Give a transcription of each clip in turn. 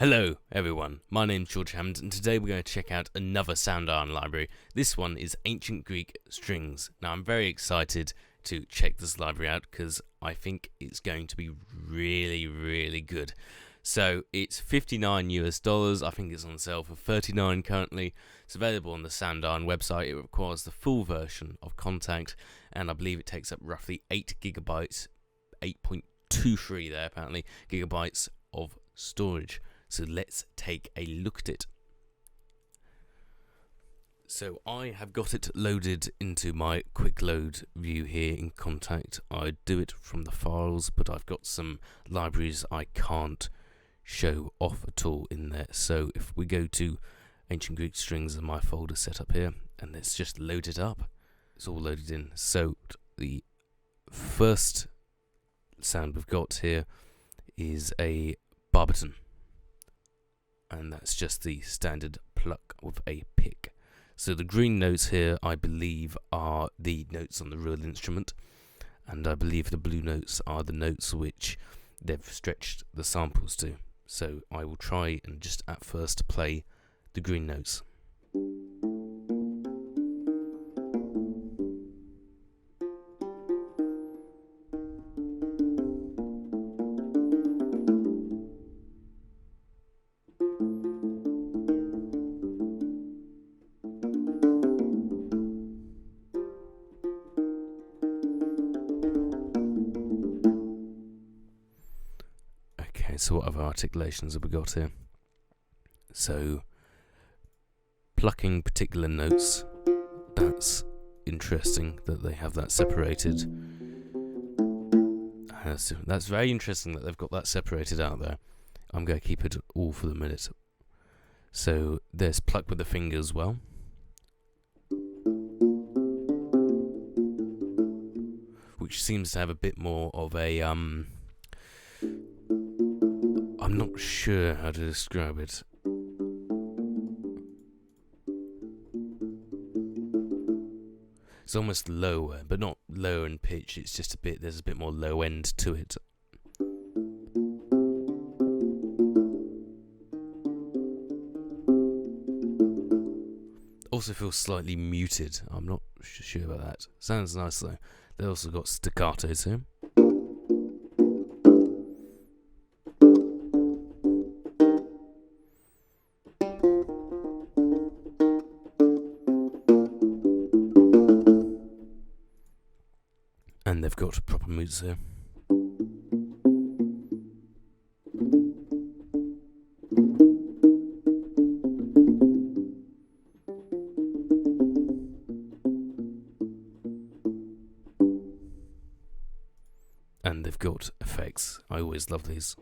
Hello everyone, my name's George Hammond and today we're going to check out another Soundiron library. This one is Ancient Greek Strings. Now I'm very excited to check this library out because I think it's going to be really good. So it's $59 US, I think it's on sale for $39 currently. It's available on the Soundiron website. It requires the full version of Contact and I believe it takes up roughly 8 gigabytes, 8.23 there apparently, gigabytes of storage. So let's take a look at it. So I have got it loaded into my quick load view here in Contact. I do it from the files, but I've got some libraries I can't show off at all in there. So if we go to Ancient Greek Strings and my folder set up here, and let's just load it up. It's all loaded in. So the first sound we've got here is a Barbiton. And that's just the standard pluck with a pick. So the green notes here, I believe, are the notes on the real instrument, and I believe the blue notes are the notes which they've stretched the samples to. So I will try and just at first play the green notes. So what other articulations have we got here? So plucking particular notes, that's interesting that they have that separated. That's very interesting that they've got that separated out there. I'm going to keep it all for the minute. So there's pluck with the finger as well. Which seems to have a bit more of a I'm not sure how to describe it. It's almost lower, but not lower in pitch. It's just there's a bit more low end to it. Also feels slightly muted. I'm not sure about that. Sounds nice though. They also got staccatos here. And they've got proper moods here. And they've got effects. I always love these.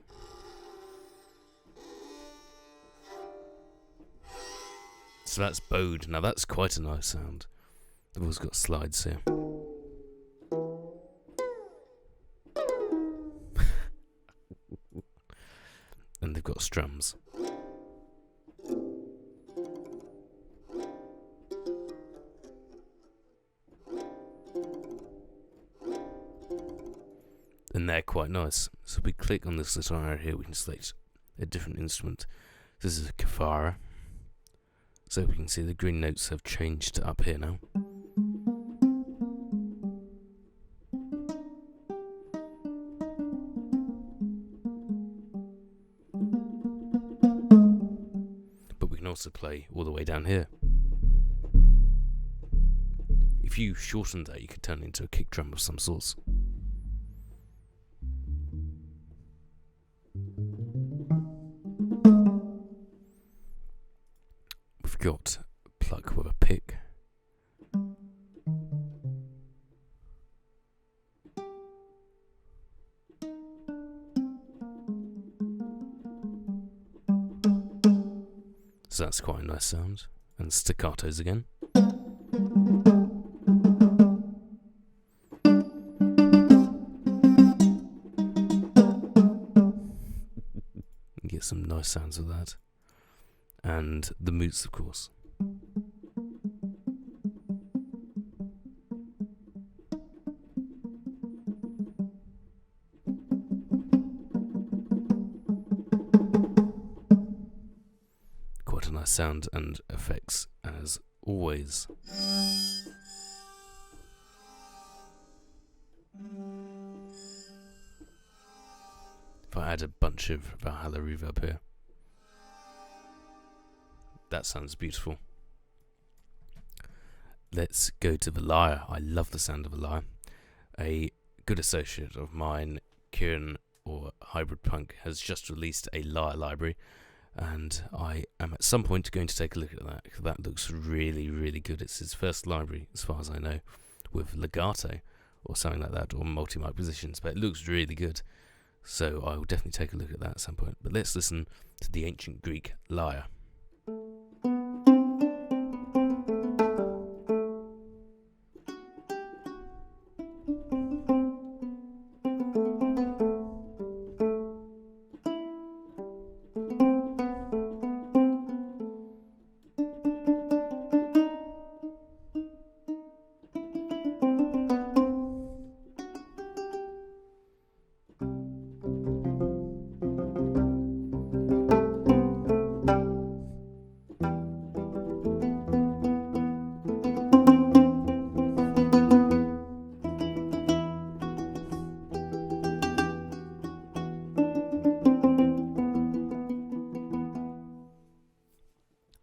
So that's bowed. Now that's quite a nice sound. They've also got slides here. And they've got strums. And they're quite nice. So if we click on this little arrow here, we can select a different instrument. This is a Cithara. So we can see the green notes have changed to up here now. Also play all the way down here. If you shortened that, you could turn it into a kick drum of some sorts. We've got pluck with a pick. So that's quite a nice sound. And staccatos again. Get some nice sounds with that. And the moots, of course. nice sound and effects as always. If I add a bunch of Valhalla reverb here, that sounds beautiful. Let's go to the Lyre. I love the sound of the Lyre. A good associate of mine, Kieran, or Hybrid Punk, has just released a Lyre library, and I am at some point going to take a look at that. That looks really, really good. It's his first library, as far as I know, with legato or something like that, or multi-mic positions, but it looks really good. So I will definitely take a look at that at some point. But let's listen to the ancient Greek Lyre.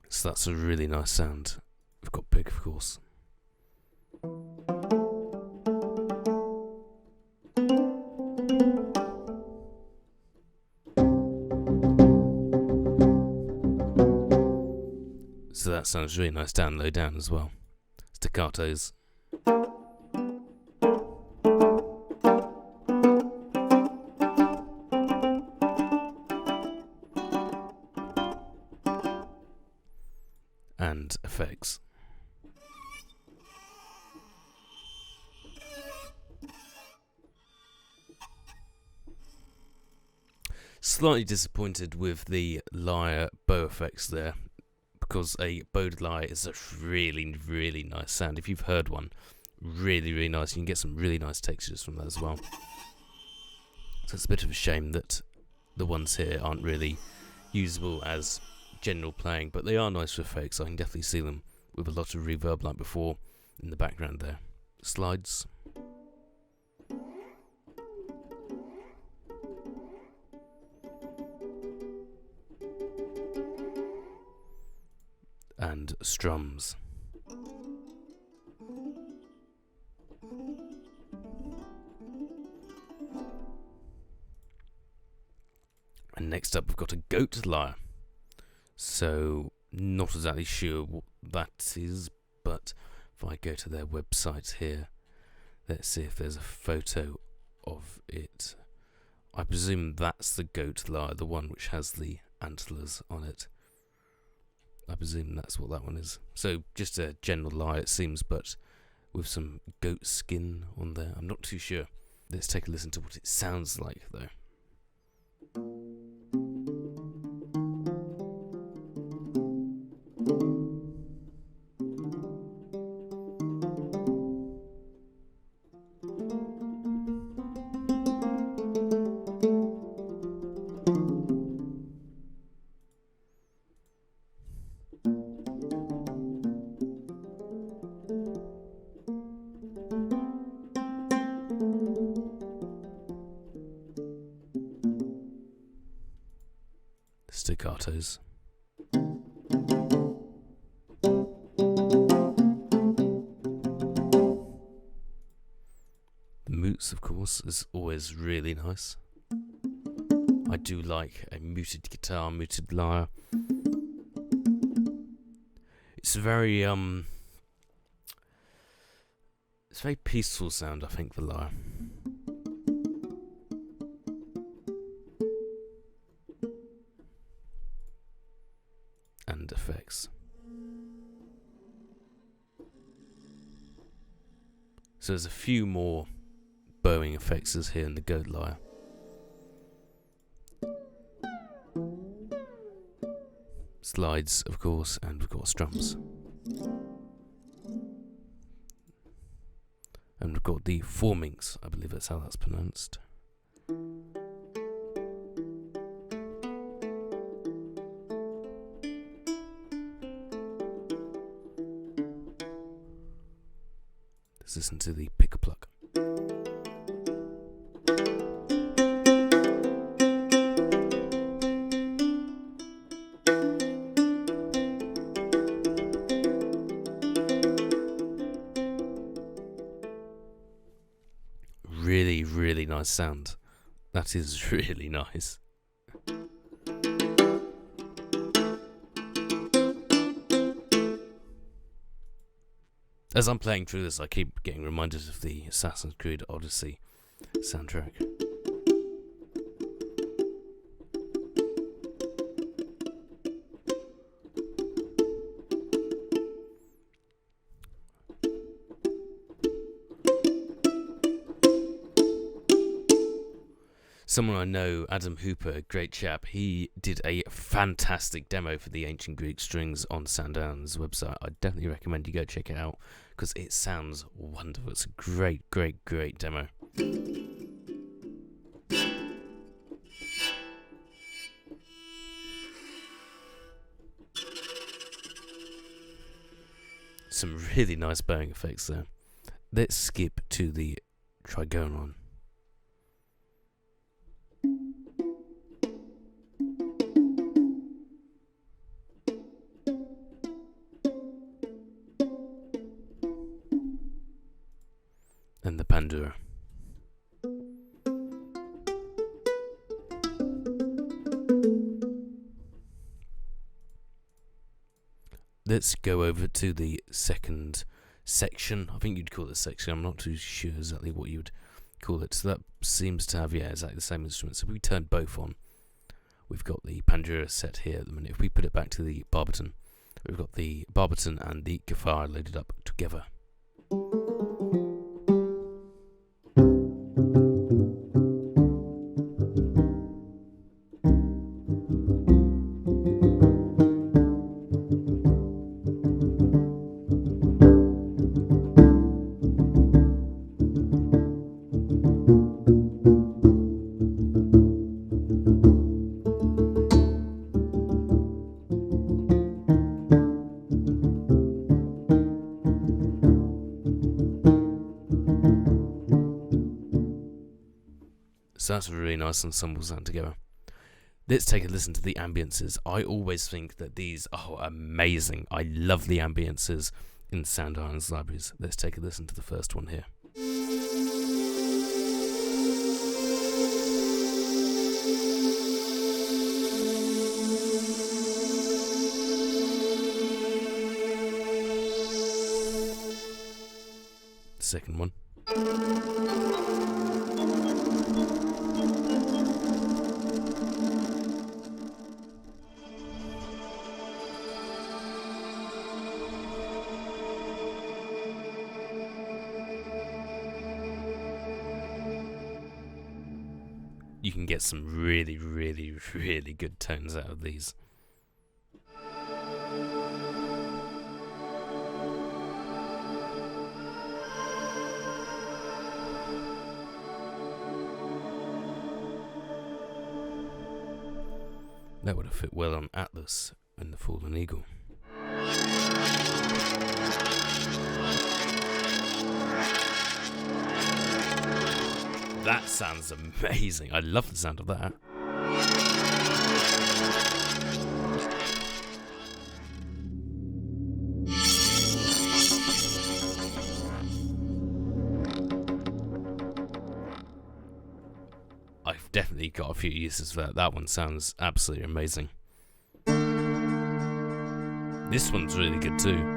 So that's a really nice sound. We've got big, of course. So that sounds really nice down, low down as well. Staccatos. And effects. Slightly disappointed with the Lyre bow effects there, because a bowed lyre is a really, really nice sound. If you've heard one, really, really nice. You can get some really nice textures from that as well. So it's a bit of a shame that the ones here aren't really usable as general playing, but they are nice for effects. I can definitely see them with a lot of reverb like before in the background there. Slides. And strums. And next up we've got a goat lyre. So, not exactly sure what that is, but if I go to their website here, let's see if there's a photo of it. I presume that's the goat lyre, the one which has the antlers on it. I presume that's what that one is. So, just a general lyre it seems, but with some goat skin on there. I'm not too sure. Let's take a listen to what it sounds like, though. Staccatos. The moots, of course, is always really nice. I do like a muted guitar, muted lyre. It's very it's very peaceful sound, I think, the lyre. And effects. So there's a few more bowing effects as here in the goat lyre. Slides, of course, and we've got strums. And we've got the Phorminx, I believe that's how that's pronounced. Let's listen to the pick-a-pluck. Really, really nice sound. That is really nice. As I'm playing through this, I keep getting reminded of the Assassin's Creed Odyssey soundtrack. Someone I know, Adam Hooper, great chap, he did a fantastic demo for the Ancient Greek strings on Soundiron's website. I definitely recommend you go check it out, because it sounds wonderful. It's a great, great, great demo. Some really nice bowing effects there. Let's skip to the Trigonon. And the Pandura. Let's go over to the second section. I think you'd call it a section. I'm not too sure exactly what you would call it. So that seems to have, yeah, exactly the same instruments. So if we turn both on, we've got the Pandura set here at the minute. If we put it back to the Barbiton, we've got the Barbiton and the Cithara loaded up together. So that's a really nice ensemble sound together. Let's take a listen to the ambiences. I always think that these are amazing. I love the ambiences in Soundiron's libraries. Let's take a listen to the first one here. The second one. You can get some really, really, really good tones out of these. That would have fit well on Atlas and the Fallen Eagle. That sounds amazing. I love the sound of that. I've definitely got a few uses for that. That one sounds absolutely amazing. This one's really good too.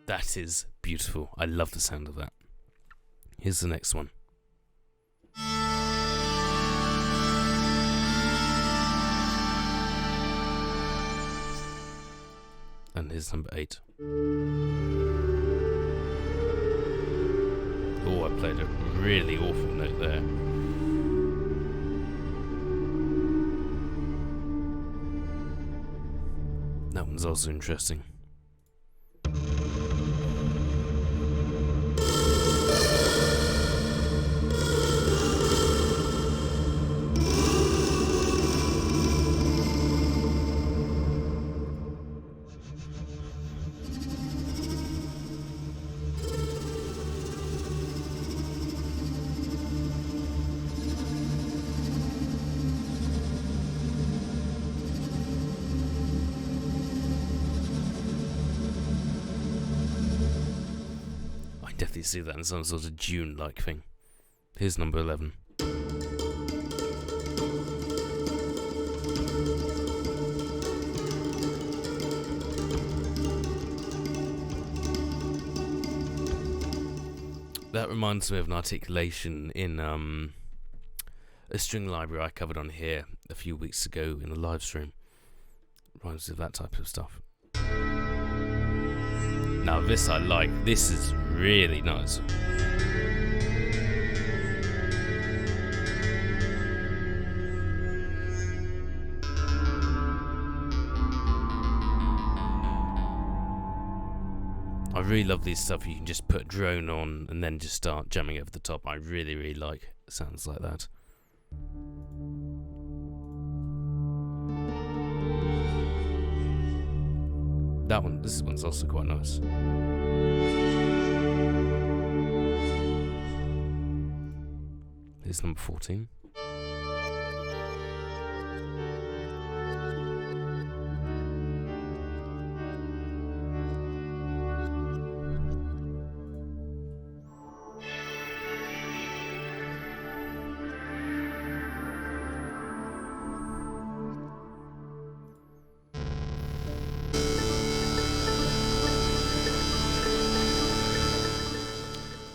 That is beautiful. I love the sound of that. Here's the next one. And here's number 8. Oh, I played a really awful note there. That one's also interesting. Definitely see that in some sort of Dune-like thing. Here's number 11. That reminds me of an articulation in a string library I covered on here a few weeks ago in a live stream. Reminds me of that type of stuff. Now this I like. This is really nice. I really love these stuff you can just put a drone on and then just start jamming over the top. I really, really like sounds like that. This one's also quite nice. Here's number 14.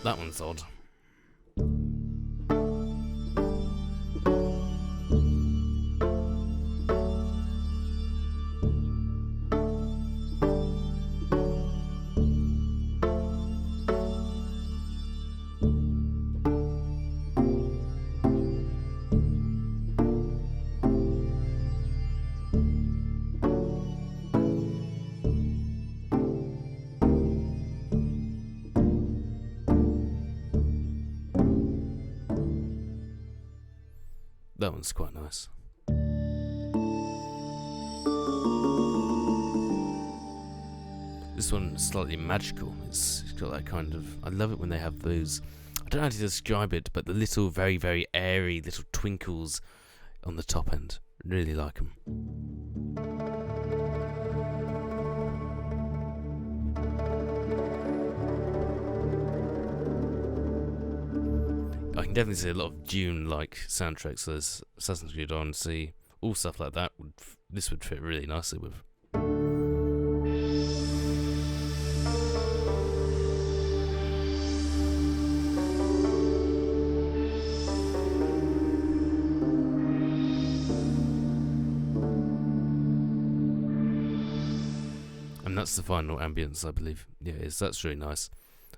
That one's odd. That one's quite nice. This one's slightly magical. It's got that kind of... I love it when they have those... I don't know how to describe it, but the little, very, very airy little twinkles on the top end. Really like them. I can definitely see a lot of Dune-like soundtracks. So there's Assassin's Creed Odyssey, all stuff like that. This would fit really nicely with. And that's the final ambience, I believe. Yeah, it is. That's really nice.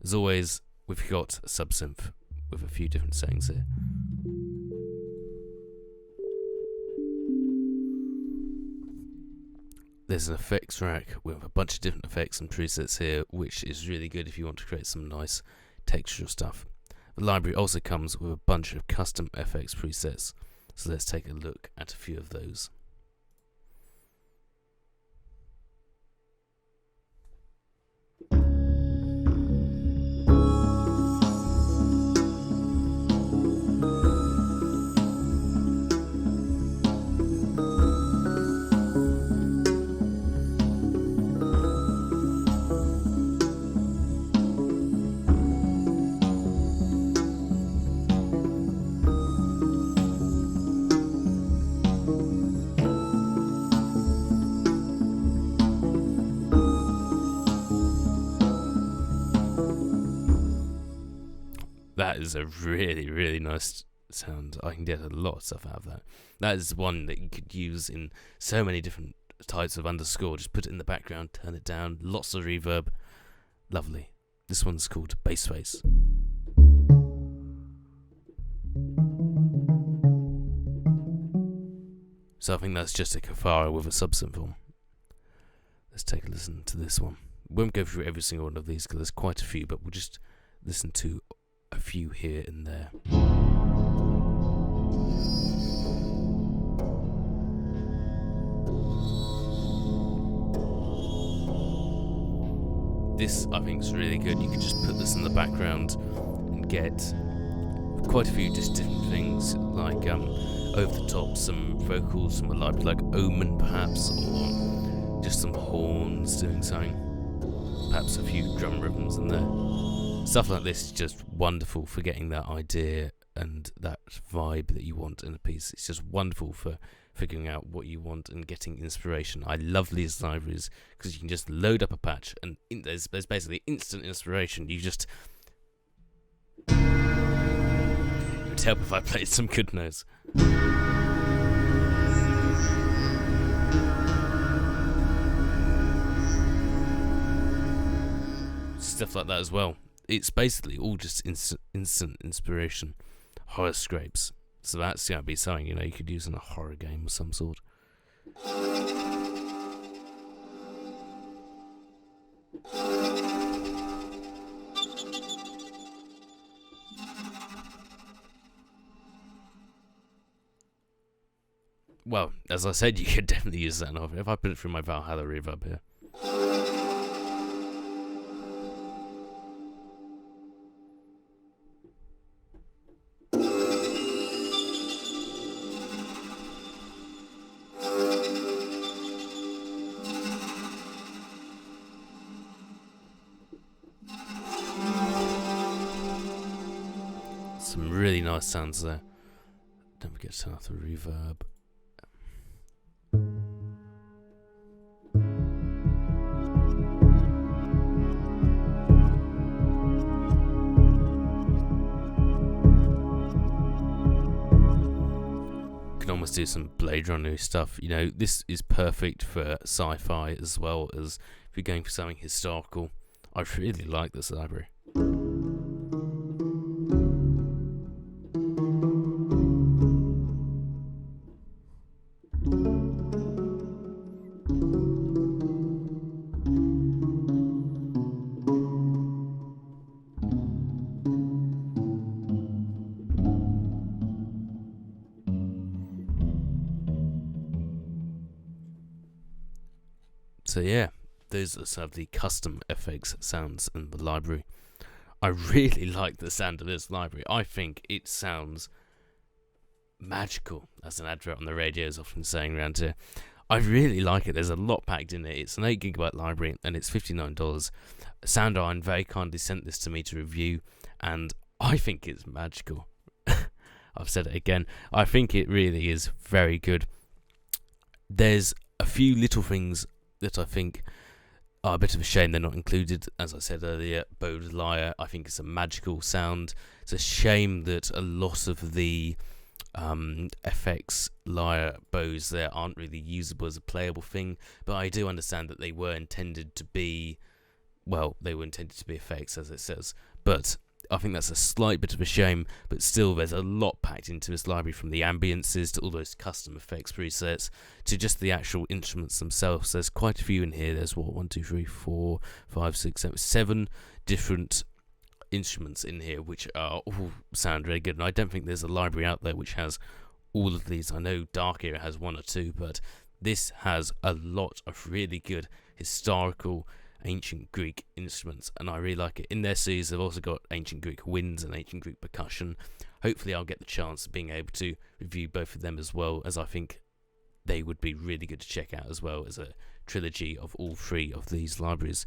As always, we've got a sub-synth with a few different settings here. There's an effects rack with a bunch of different effects and presets here, which is really good if you want to create some nice textural stuff. The library also comes with a bunch of custom FX presets, so let's take a look at a few of those. is a really, really nice sound. I can get a lot of stuff out of that. That is one that you could use in so many different types of underscore. Just put it in the background, turn it down, lots of reverb. Lovely. This one's called Bass Face. So I think that's just a Cithara with a subsynth form. Let's take a listen to this one. We won't go through every single one of these because there's quite a few, but we'll just listen to a few here and there. This, I think, is really good. You can just put this in the background and get quite a few just different things, like over the top, some vocals from a library like Omen, perhaps, or just some horns doing something. Perhaps a few drum rhythms in there. Stuff like this is just wonderful for getting that idea and that vibe that you want in a piece. It's just wonderful for figuring out what you want and getting inspiration. I love these libraries because you can just load up a patch and there's basically instant inspiration. You just... It would help if I played some good notes. Stuff like that as well. It's basically all just instant inspiration. Horoscopes. So that's going to be something, you know, you could use in a horror game of some sort. Well, as I said, you could definitely use that now. If I put it through my Valhalla reverb here. Some really nice sounds there. Don't forget to turn off the reverb. Can almost do some Blade Runner stuff. You know, this is perfect for sci-fi as well as if you're going for something historical. I really like this library. So yeah, those are some of the custom effects sounds in the library. I really like the sound of this library. I think it sounds magical, as an advert on the radio is often saying around here. I really like it. There's a lot packed in it. It's an 8GB library and it's $59. Soundiron very kindly sent this to me to review and I think it's magical. I've said it again. I think it really is very good. There's a few little things that I think are a bit of a shame they're not included. As I said earlier, bowed lyre, I think it's a magical sound. It's a shame that a lot of the FX lyre bows there aren't really usable as a playable thing, but I do understand that they were intended to be, well, they were intended to be effects, as it says, but I think that's a slight bit of a shame, but still there's a lot packed into this library, from the ambiences to all those custom effects presets to just the actual instruments themselves. There's quite a few in here. There's what, 1, 2, 3, 4, 5, 6, 7, 7 different instruments in here which are all sound really good, and I don't think there's a library out there which has all of these. I know Dark Era has 1 or 2, but this has a lot of really good historical ancient Greek instruments, and I really like it. In their series they've also got ancient Greek winds and ancient Greek percussion. Hopefully I'll get the chance of being able to review both of them as well, as I think they would be really good to check out as well as a trilogy of all 3 of these libraries.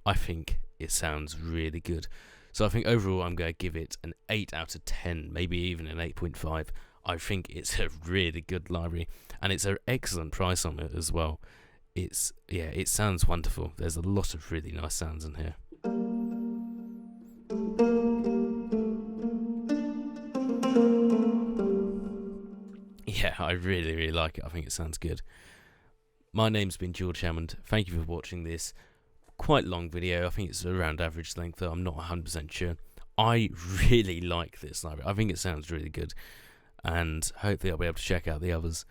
I think it sounds really good. So I think overall I'm going to give it an 8 out of 10, maybe even an 8.5. I think it's a really good library, and it's an excellent price on it as well. It sounds wonderful. There's a lot of really nice sounds in here. I really, really like it. I think it sounds good. My name's been George Hammond. Thank you for watching this quite long video. I think it's around average length, though I'm not 100% sure. I really like this library. I think it sounds really good, and hopefully I'll be able to check out the others.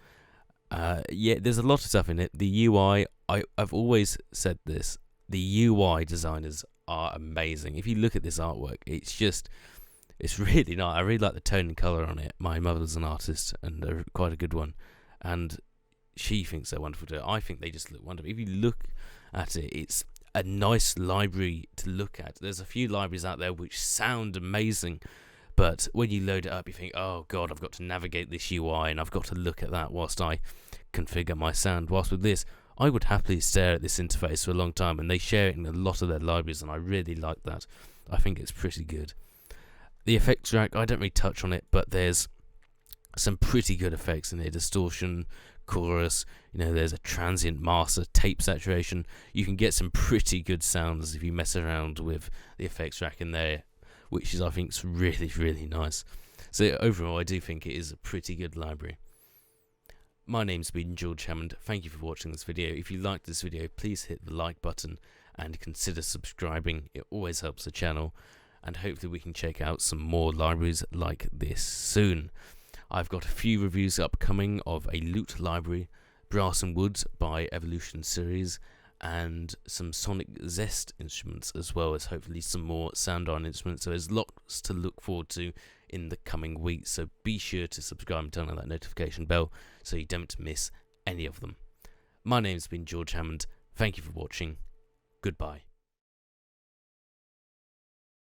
Yeah, there's a lot of stuff in it. The UI, I've always said this, the UI designers are amazing. If you look at this artwork, it's really nice. I really like the tone and colour on it. My mother's an artist, and quite a good one, and she thinks they're wonderful too. I think they just look wonderful. If you look at it, it's a nice library to look at. There's a few libraries out there which sound amazing, but when you load it up, you think, oh god, I've got to navigate this UI, and I've got to look at that whilst I configure my sound. Whilst with this, I would happily stare at this interface for a long time, and they share it in a lot of their libraries, and I really like that. I think it's pretty good. The effects rack, I don't really touch on it, but there's some pretty good effects in here. Distortion, chorus, there's a transient master, tape saturation. You can get some pretty good sounds if you mess around with the effects rack in there, which is, I think, really, really nice. So overall, I do think it is a pretty good library. My name's been George Hammond. Thank you for watching this video. If you liked this video, please hit the like button and consider subscribing. It always helps the channel, and hopefully we can check out some more libraries like this soon. I've got a few reviews upcoming of a lute library, Brass and Wood by Evolution Series, and some Sonic Zest instruments, as well as hopefully some more Soundiron instruments. So there's lots to look forward to in the coming weeks, so be sure to subscribe and turn on that notification bell so you don't miss any of them. My name's been George Hammond. Thank you for watching. Goodbye.